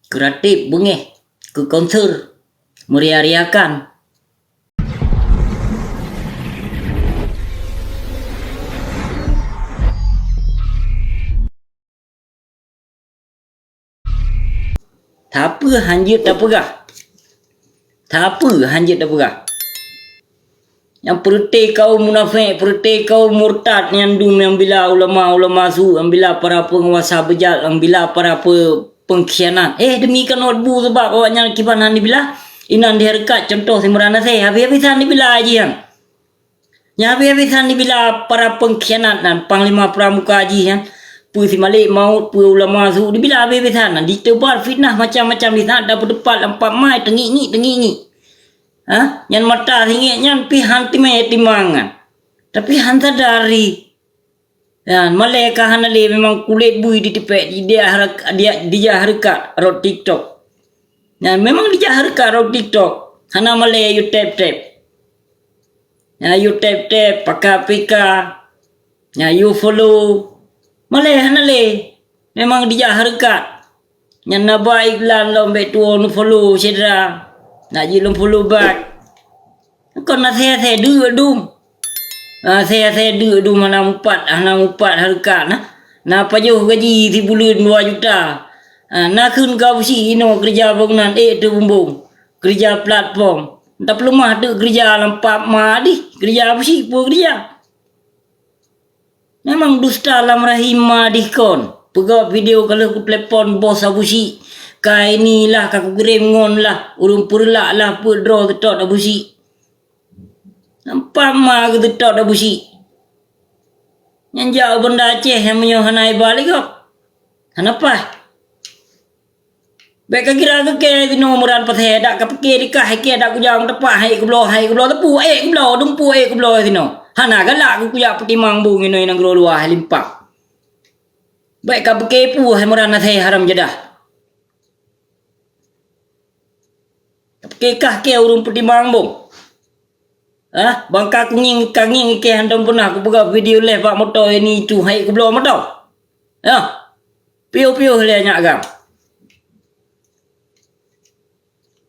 kreatif bengeh ke konser meriah-riahkan. Tak apa hanjut dah perah. Tak apa hanjut dah perah. Yang perti kaum munafik, perti kaum murtad yang dum yang bila ulama-ulama su, yang bila para penguasa bejat, yang bila para pengkhianat. Demikian bu sebab awaknya kibanan dibilah inan diharkat contoh simrana saya habis-habisan dibilah haji yang. Yang habis-habisan dibilah para pengkhianat dan panglima pramuka haji yang. Pu si Malik maut pu ulama su dibilah habis-habisan ditebar fitnah macam-macam di sana dapat depan lampak mai tengi-ngi. Yang mata tinggi yang pihan timangan. Tapi hanta dari mereka hanale memang kulit bui di tepek dia harga rot TikTok. Memang dia harga rot TikTok. Hana male you tap. You tap pakai pika. You follow. Male hanale memang dia harga. Yang naba iklan lombe tuo nu follow sedra. Nak je follow back. Kau nak saya duduk. Saya duduk mana empat harga nah. Nak pajuh gaji di bulan 2 juta. Nak kun kau si ino kerja bangunan tu bumbung. Kerja platform. Tak perlu mah tu kerja lampak madi. Kerja apa sih pun kerja. Memang dusta lam rahimah dikon. Pegawai video kalau ke platform bos abu si. Kai ni lah kaku kirim ngon lah. Urung purlak lah put draw tetok abu si. Nampak mah aku tetok abu si. Yang jauh benda Aceh yang menyohanai balik kok. Kenapa? Baik kira ke di nomoran pasal dak kapke dikah ke dak ku jang tepak hai ku bloh tepu ku bloh dumpu ku bloh sino. Hana galak ku kuyak petimang bung ino nang gro luah limpak. Baik kapke pu hai morana saya haram jadah. Kekah ke urung petimang bung. Bangka kuning kanging ke handam pernah aku buka video live pak motor ini tu hai ku bloh motor. Piu le nyak agam.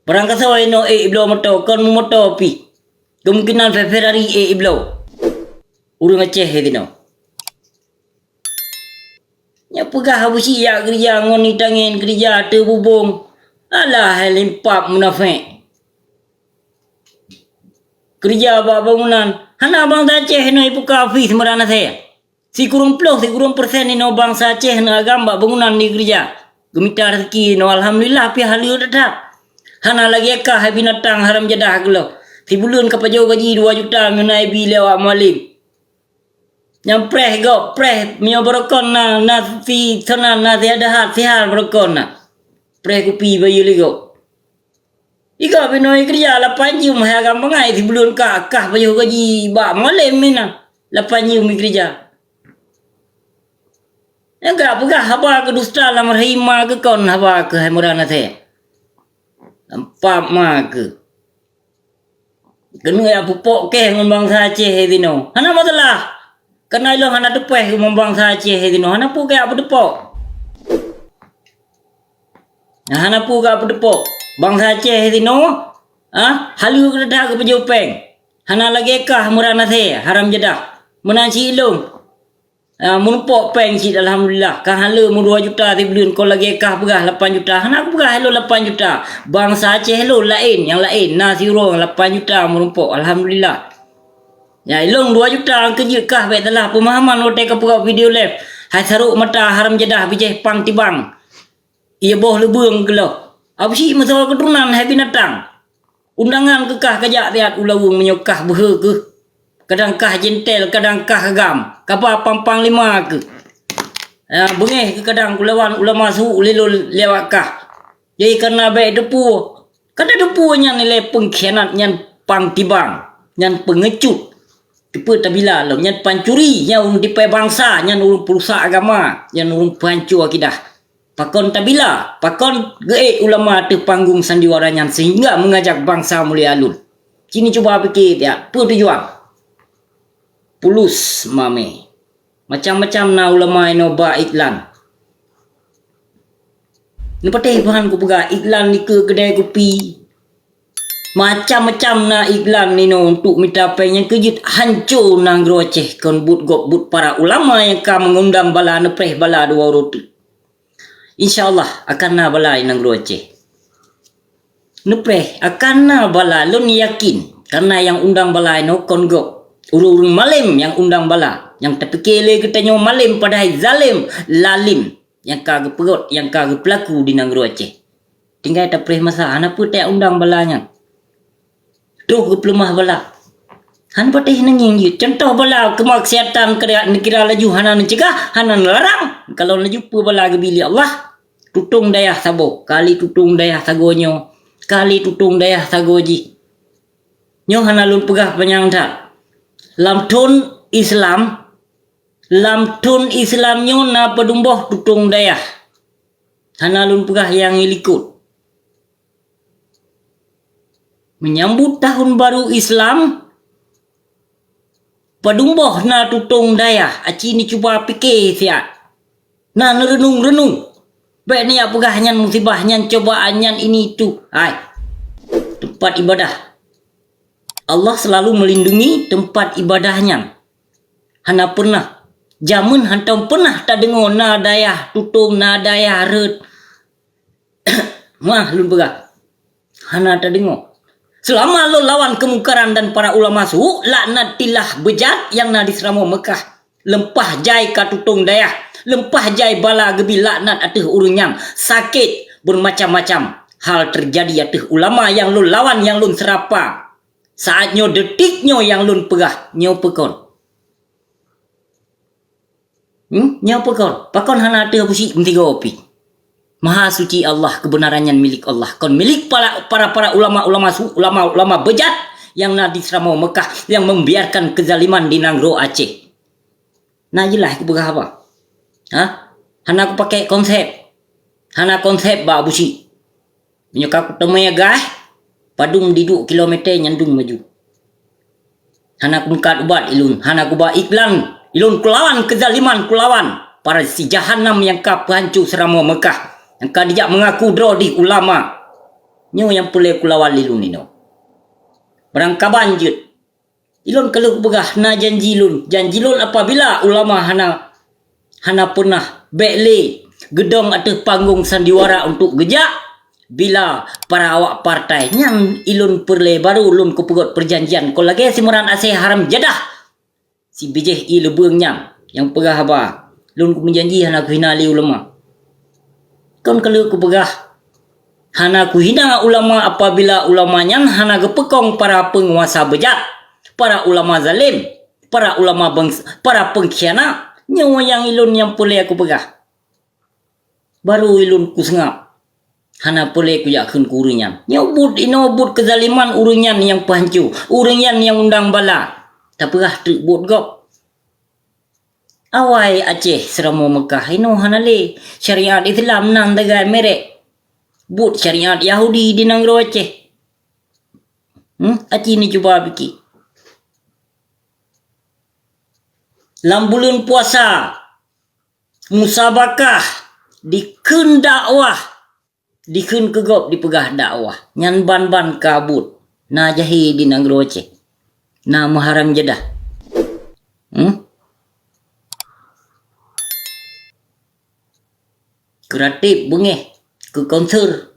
Perang kasawai no iblo motor kon motor pi. Kemungkinan Ferrari iblo. Urung Aceh dino. Nya pegah habusi ya kerja ngoni tangin kerja tu bubung. Alah limpap munafik. Kerja bak bangunan. Hana bangsa Aceh no ibu kafi semerana saya. Si kurung persen no bangsa Aceh no agam bak bangunan di kerja. Gemita rezeki no alhamdulillah pi halu tetap. Hana lagi kah binatang haram jadah gelo. Si bulan kapajau gaji 2 juta menai bi lewat malim. Yang preh mio berokon na fi sana na tiada hat sihal berokon na. Preh kupi bayu ligo. Ika binoi kerja 8 jam hai agam bangai si bulan kah bayu gaji bak malim mina. 8 jam kerja. Enggak pegah haba ke dusta lam rahimah ke kon haba ke hai murana saya. Nampak mak ke. Kena ya pupuk ke ngembang Aceh dino. Hana masalah. Kena ilo hana tepeh ngembang Aceh dino. Hana pu ke apa depok. Hana pu ke apa depok. Bangsa Aceh dino. Halu ke dah ke pejupeng. Hana lagi kah murana saya haram jadah. Menanci ilung. Menumpuk peng cik alhamdulillah. Kah hala mu 2 juta di bulan kau lagi kah pegah 8 juta. Hana aku pegah hello 8 juta. Bangsa Aceh hello lain yang lain. Nasi urung 8 juta menumpuk alhamdulillah. Ya ilung 2 juta kerja kah baik telah pemahaman lo teka pegah video live. Hai saruk mata haram jadah bijeh pang tibang. Ia boh lebung gelo. Apa sih masalah keturunan hai binatang. Undangan kekah kajak tiat ulawung menyokah behe ke. Kadang kah jentel, kadang kah agam. Kapa pampang 5 ke. Bengeh ke kadang kulawan ulama su lelul lewat kah. Jadi karena baik depu. Karena depu yang nilai pengkhianat yang pang tibang. Yang pengecut. Tipe tabila lo. Yang pancuri. Yang urung tipe bangsa. Yang urung perusak agama. Yang urung pancur akidah. Pakon tabila. Pakon geik ulama tu panggung sandiwaranya. Sehingga mengajak bangsa mulia alun. Sini cuba fikir ya. Apa tujuan? Pulus mame. Macam-macam na ulama ino ba iklan. Nepatih bahan ku pegah iklan ni ke kedai kopi. Macam-macam na iklan ni no untuk minta peng yang kejut hancur nang gro Aceh kon but gop but para ulama yang ka mengundang bala nepreh bala dua roti. InsyaAllah akan na bala nang gro Aceh. Nepreh akan na bala lun yakin karena yang undang bala no kon gop. Urung malim yang undang bala yang terpikir katanya malim padahal zalim lalim yang kagak perut yang kagak pelaku di nang gro Aceh. Tinggal tak preh masa ana pun tak undang balanya. Tuh ke pelemah bala. Han patih nanging je. Contoh bala kemaksiatan kira laju hanan cegah, hanan larang. Kalau laju pu bala ke bilik Allah, tutung dayah sabo, kali tutung dayah sagonyo, kali tutung dayah sagoji. Nyo hanalun pegah penyang tak. Lam tun Islam nyo na pedumboh tutung dayah. Hanalun pegah yang ilikut. Menyambut tahun baru Islam, padumboh na tutung dayah. Aci ni cuba fikir siap. Na renung. Baik ni apakah nyan musibah nyan cobaan nyan ini itu. Hai. Tempat ibadah. Allah selalu melindungi tempat ibadahnya. Hana pernah. Jamun hantam pernah tak dengar na dayah tutung na dayah red. Mah lun pegah. Hana tak dengar. Selama lo lawan kemungkaran dan para ulama suhu, laknatillah bejat yang na di Seramo Mekah. Lempah jai katutung dayah. Lempah jai bala gebi laknat atih urungyang. Sakit bermacam-macam hal terjadi atih ulama yang lo lawan yang lo serapa. Saatnya detiknya yang lo pegah. Nyo pekon. Nyo pekon. Pakon hana atih pusik mentiga opi. Maha suci Allah, kebenarannya milik Allah. Kon milik para ulama bejat yang na di Seramo Mekah yang membiarkan kezaliman di Nanggro Aceh. Nah jelah aku begah apa? Hana aku pakai konsep. Hana konsep ba busi. Menyokak aku temui gah padung diduk kilometer nyandung maju. Hana aku mengkat ubat ilun, hana aku ba iklan ilun kulawan kezaliman kulawan para si jahanam yang ka pehancur Seramo Mekah. Yang kadijak mengaku draw di ulama. Nyo yang boleh kulawan lilun ni no. Berangka banjut. Ilun kalau begah na janji lun. Janji lun apabila ulama hana pernah bekle gedong atau panggung sandiwara untuk gejak. Bila para awak partai nyang ilun perle baru lun kepegot perjanjian. Kalau lagi si Muran Aceh haram jadah. Si bijih i lebeng nyang. Yang pegah apa. Lun ku menjanji hana ku hinali ulama. Kon kalau ku begah hana ku hina ulama apabila ulamanya hana gepekong para penguasa bejat, para ulama zalim, para ulama para pengkhianat. Nyawa yang ilun yang boleh aku begah. Baru ilun ku sengap. Hana boleh ku yakun ku urunyan. Nyobut inobut kezaliman urunyan yang pahancur, urunyan yang undang bala. Tak pegah terbut gop. Awai Aceh Seramo Mekah ino hanale syariat Islam nan dagai merek but syariat Yahudi di Nanggro Aceh. Aci ni cuba fikir. Lam bulan puasa musabakah dikeun dakwah dikeun kegop dipegah dakwah nyan ban-ban kabut na jahi di Nanggro Aceh na Muharram Jeddah. Kreatif bengeh ke konser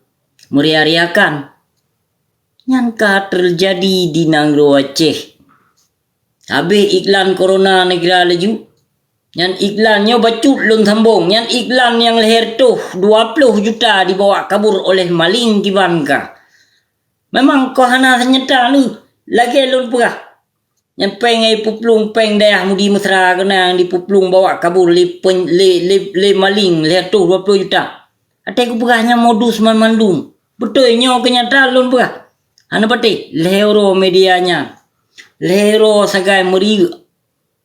meriah-riakan yang ka terjadi di Nanggro Aceh. Habis iklan corona negara laju yang iklannya bacut lun sambung yang iklan yang leher tuh 20 juta dibawa kabur oleh maling kibanka. Memang kau hana senyata lu lagi lun pegah yang pengai puplung peng dayah mudi mesra kena yang dipuplung bawa kabur le maling leher tuh 20 juta. Atai ku pegahnya modus mandum. Betul nyo kenyataan lun pegah. Hana pati lehero medianya. Lehero sagai meri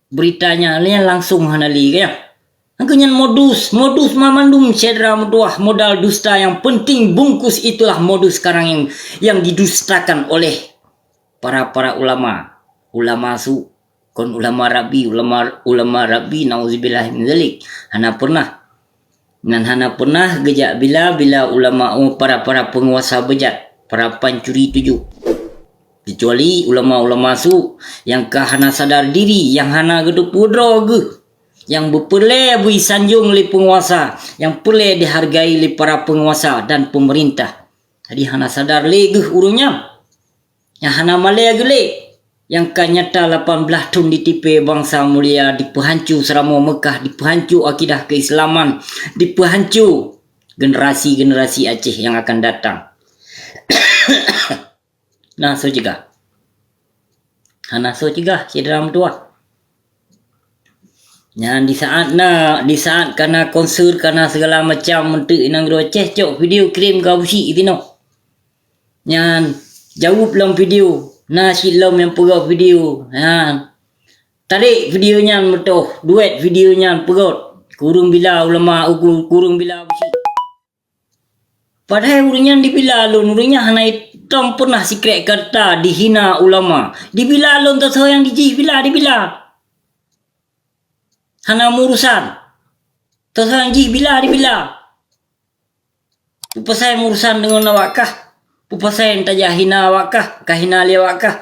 beritanya lian langsung hana li kaya. Angkanya modus mamandum cedera mudah modal dusta yang penting bungkus itulah modus sekarang yang didustakan oleh para ulama su kon ulama rabi nauzubillah min zalik hana pernah Nan hana pernah gejak bila ulama para penguasa bejat, para pancuri tujuh. Kecuali ulama-ulama su yang hana sadar diri, yang hana gedu pudro ge, yang berpele bui sanjung li penguasa, yang pele dihargai li para penguasa dan pemerintah. Jadi hana sadar le ge urunya. Yang hana male gele, yang kan nyata 18 tahun ditipe bangsa mulia, dipehancu seramo Mekah, dipehancu akidah keislaman, dipehancu generasi-generasi Aceh yang akan datang. Nah, so juga. Hana so juga si dalam tua. Yang di saat karena konser karena segala macam mentuk inang ro Aceh cok video kirim ke busi itino. Yang jawab dalam video. Nah, silam yang perut video. Tarik videonya betul. Duet videonya perut. Kurung bila ulama kurung bila busi. Padahal urunya dibila lun. Urunya hana hitam pernah sikret kata dihina ulama. Dibila lun tak tahu yang dijih bila dibila. Hana murusan. Tak tahu yang jih bila dibila. Pasal urusan dengan awakah. Pupasai tajah hina awakah, kahina li awakah.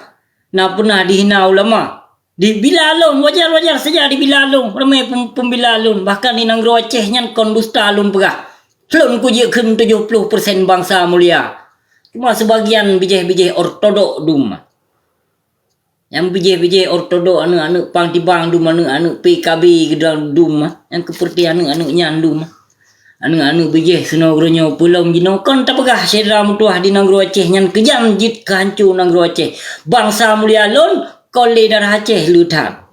Na pernah dihina ulama. Dibila alun, wajar-wajar saja dibila alun. Ramai pembila alun. Bahkan di Nanggro Aceh nyan kon dusta alun pegah. Alun ku je kem 70% bangsa mulia. Cuma sebagian bijih-bijih ortodok dum. Yang bijih-bijih ortodok anak-anak pang tibang dum, anak-anak PKB gedang dum. Yang keperti anak-anak nyan dum. Anu bijih senogronyo pulau jino kon tak pegah sedra mutuah di Nanggro Aceh nyan kejam jit kehancur Nanggro Aceh. Bangsa mulia lon kole darah Aceh lutan.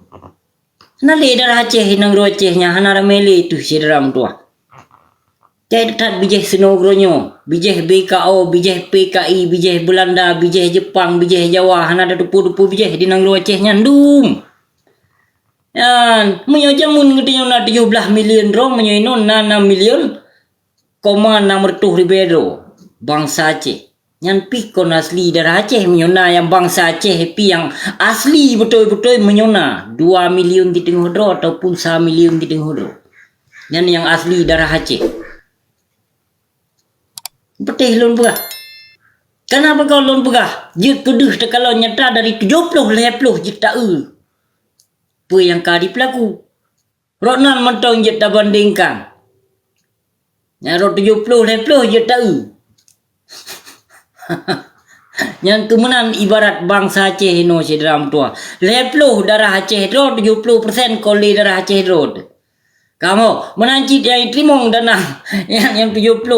Na le darah Aceh di Nanggro Aceh nya hana ramele tu sedra mutuah. Cai tat bijih senogronyo, bijih BKO, bijih PKI, bijih Belanda, bijih Jepang, bijih Jawa hana ada dupu-dupu bijih di Nanggro Aceh nyan dum. Yan, menyo jamun gedenya na 17 million ro menyo ino na 6 million. Koma nomor tuh ribedo bangsa Aceh yang pikon asli darah Aceh menyona yang bangsa Aceh pi yang asli betul-betul menyona 2 million di tengah dro ataupun 1 million di tengah dro yang asli darah Aceh betih lon pegah. Kenapa kau lon pegah jut kedeh kalau nyata dari 70 leploh juta apa yang kadi pelaku Ronan mentong jet bandingkan. Yang 70 leploh je tahu. Yang kemenan ibarat bangsa Aceh ino sedram tua. Leploh darah Aceh ro 70% koli darah Aceh ro. Kamu menanci yang trimong dana yang 70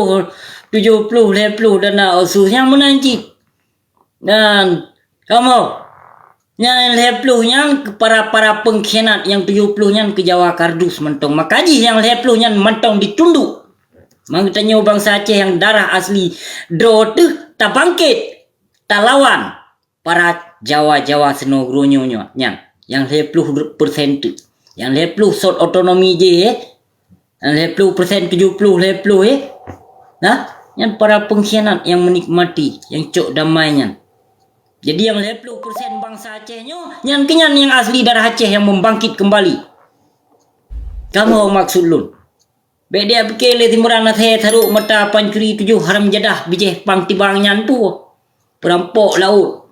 leploh dana usus yang menanci. Dan kamu yang leploh yang para pengkhianat yang 70 yang ke Jawa kardus mentong. Makaji yang leploh yang mentong ditunduk. Mengetanya bangsa Aceh yang darah asli do tu tak bangkit tak lawan para Jawa senogronyo yang 70% tu yang 70 sot otonomi je yang 70% 70 leploh nah yang para pengkhianat yang menikmati yang cok damainya. Jadi yang 70% bangsa Acehnya yang kenyan yang asli darah Aceh yang membangkit kembali. Kamu maksud lun Bek dia pikir le timuran nathe tharuk mata pancuri 7 haram jadah bijih pang tibang nyan pu. Perampok laut.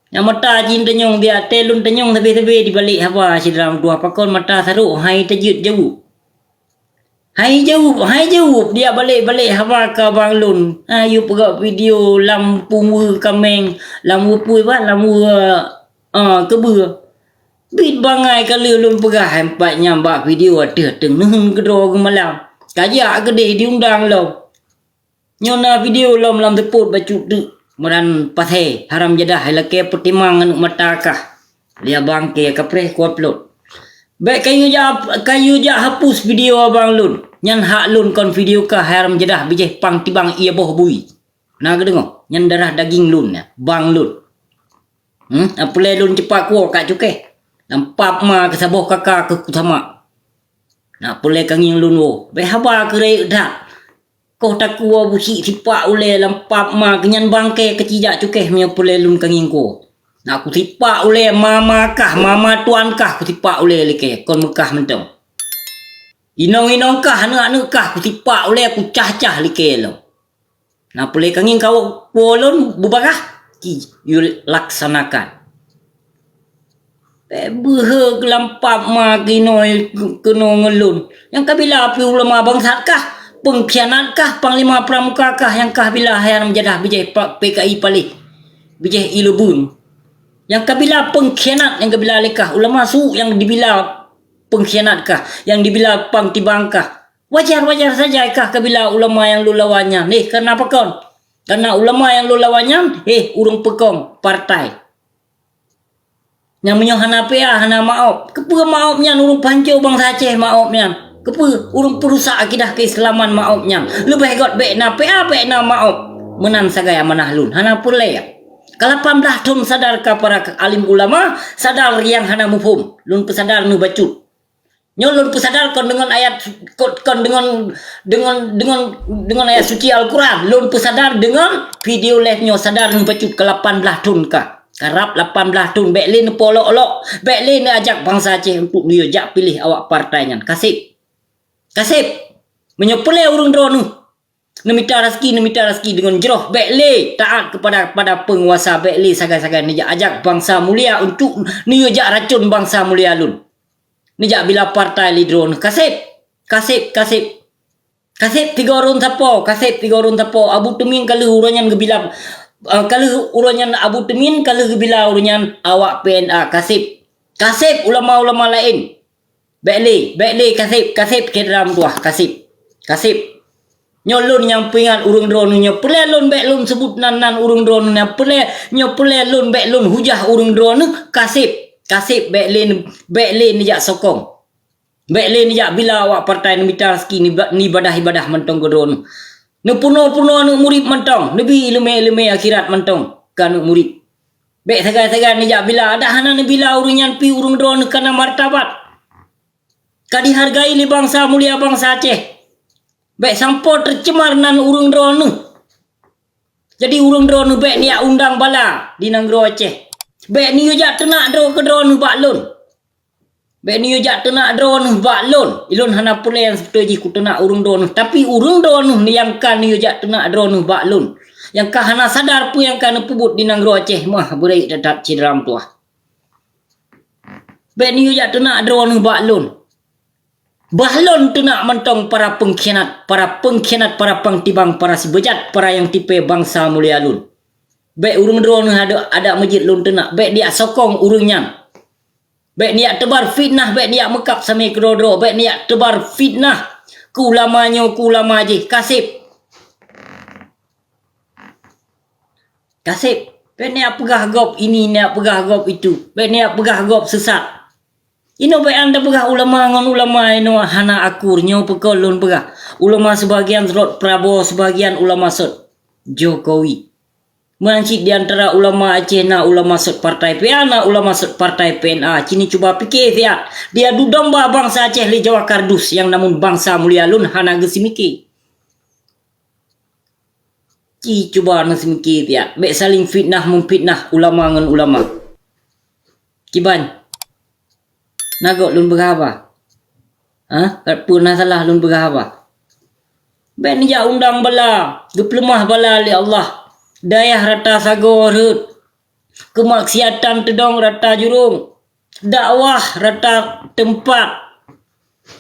Yang mata jin tenyong dia telun tenyong tebe-tebe di balik hawa sidram dua pakon mata tharuk hai tajut jauh. Hai jauh dia balik-balik hawa ka bang lun. Ayu pegak video lampu kameng, lampu pui ba lampu kebur. Bit bangai kali lun pegah empat nyambak video ada tengah kedua ke malam. Kajak gede diundang lo. Nyona video lo malam teput bacuk tu. Meran pathe haram jadah lake pertimang anu matakah. Dia bangke kapre ku upload. Baik kayu ja hapus video abang lun. Nyan hak lun kon video ka haram jadah bijih pang tibang ia boh bui. Nah gedengo nyan darah daging lun ya bang lun. Apule lun cepat ku kak cuke. Nampak ma ke saboh kakak ke utama. Nak pulai kanging lun wo. Behaba kere dak. Kau tak kuah busi sipak ule lampak ma kenyan bangke kecijak cukeh mia pulai lun kanging ko. Nak ku sipak ule mama tuan kah ku sipak ule leke kon Mekah mentong. Inong-inong kah anu kah ku tipak oleh aku cah-cah like lo. Nah boleh kangin kau polon bubakah ki you laksanakan. Behe kelampap ma kinoi keno ngelun. Yang kabila api ulama bangsat kah? Pengkhianat kah? Panglima pramuka kah? Yang kah bila hayang menjadah bijai PKI palih? Bijai ilubun. Yang kabila pengkhianat, yang kabila lekah ulama su yang dibila pengkhianat kah? Yang dibila pangtibang kah? Wajar-wajar saja kah kabila ulama yang lu lawannya? Nih, kenapa kon? Karena ulama yang lu lawannya, urung pekong partai. Yang menyoh hana pea hana maop. Kepa maopnya urung pancau bangsa Aceh maopnya. Kepa urung perusak akidah keislaman maopnya. Lebih got bekna pea bekna maop. Menan sagaya manahlun. Hana pulai. Kalau 18 tahun sadar ka para alim ulama, sadar yang hana mufhum. Lun pesadar nu bacut. Nyolun pesadar kon dengan ayat kon dengan ayat suci Al-Quran. Lun pesadar dengan video live nyo sadar nu bacut ke 18 tahun ka. Karap 18 tahun Beklin polok-olok. Beklin ajak bangsa Aceh untuk dia jak pilih awak partainya. Kasip menyepelai urung drone. Nemita rezeki dengan jeroh Beklin taat kepada penguasa Beklin sagai-sagai ni ajak bangsa mulia untuk ni jak racun bangsa mulia lun. Ni jak bila partai li drone. Kasip 3 orang tapo. Abu Temin kalau uranyan gebila kalau uranyan Abu Temin, kalau bila uranyan awak PNA kasip ulama-ulama lain Bekli kasip ke dalam tuah kasip nyolun yang pingat urung drone nya pele lun beklun sebut nan urung drone nya pele lun beklun hujah urung drone kasip Bekli ni jak sokong Bekli ni jak bila awak partai ni mitarski ni ibadah mentong ke drone. Puno anu murid mentong. Nabi ilmu akhirat mentong. Kan murid. Bek sagai-sagai ni jak bila. Ada hana ni bila urunyan pi urung drone kana martabat. Kadi hargai li bangsa mulia bangsa Aceh. Bek sampo tercemar nan urung drone. Jadi urung drone bek ni undang bala di Nanggro Aceh. Bek ni jak tenak drone ke drone baklun. Bek ni jak tenak drone baklun. Ilun hana pula yang setuju ku tenak urung drone. Tapi urung drone ni yang kan ni jak tenak drone baklun. Yang kah hana sadar pu yang kan pubut di Nanggro Aceh mah berai datat cidram tuah. Bek ni jak tenak drone baklun. Bahlon tenak mentong para pengkhianat, para pangtibang, para si bejat, para yang tipe bangsa mulia lun. Bek urung drone ada masjid lun tenak. Bek dia sokong urungnya. Bek niat tebar fitnah, bek niat mekap sampai kedodro, bek niat tebar fitnah ke ulama je. Kasip. Bek niat pegah gop ini, niat pegah gop itu. Bek niat pegah gop sesat. Ino bek anda pegah ulama ngon ulama ino hana akur nyo pekolun pegah. Ulama sebagian serot Prabowo, sebagian ulama serot Jokowi. Mencik di antara ulama Aceh na ulama sot partai PNA, ulama sot partai PNA. Cini cuba fikir dia domba bangsa Aceh li Jawa kardus yang namun bangsa mulia lun hana gesimiki. Ci cuba nasimiki bek saling fitnah memfitnah ulama ngan ulama. Kiban. Nagok lun berapa? Pernah salah lun berapa? Bek ni ja undang bala, geplemah bala li Allah. Dayah rata sagorut. Kemaksiatan tedong rata jurung. Dakwah rata tempat.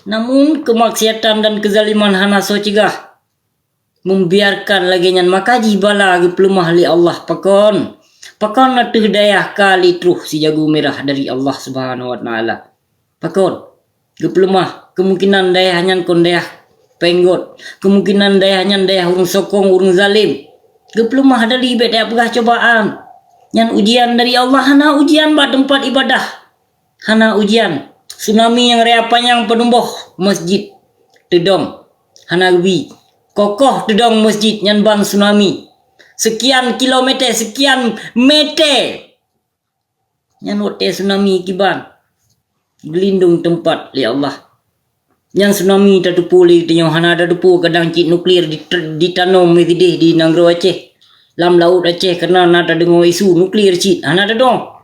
Namun kemaksiatan dan kezaliman hana so cegah. Membiarkan lagi nyan makaji bala geplemah li Allah pakon. Pakon na tuh dayah kali truh si jago merah dari Allah Subhanahu wa taala. Pakon geplemah kemungkinan dayah nyan kon dayah penggot. Kemungkinan dayah nyan dayah urung sokong urung zalim. Geplemah dari ibet dia pegah cobaan. Yang ujian dari Allah hana ujian ba tempat ibadah. Hana ujian. Tsunami yang rea panjang penumbuh masjid. Tedong. Hana gebi. Kokoh tedong masjid yang bang tsunami. Sekian kilometer, sekian meter. Yang wote tsunami kiban. Gelindung tempat li Allah. Yang tsunami tatupu li yang hana tatupu kadang cik nuklir ditanam di Nanggro Aceh. Lam laut Aceh karena nada dengar isu nuklir cik hana dong.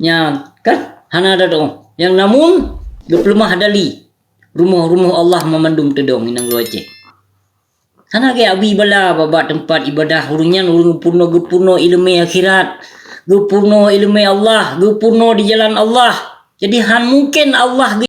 Ya kan hana dong. Yang namun geplemah dali rumah-rumah Allah memandum tedong inang Aceh. Sana ke abi bala baba tempat ibadah urunyan urung gepurno ilmu akhirat, gepurno ilmu Allah, gepurno di jalan Allah. Jadi han mungkin Allah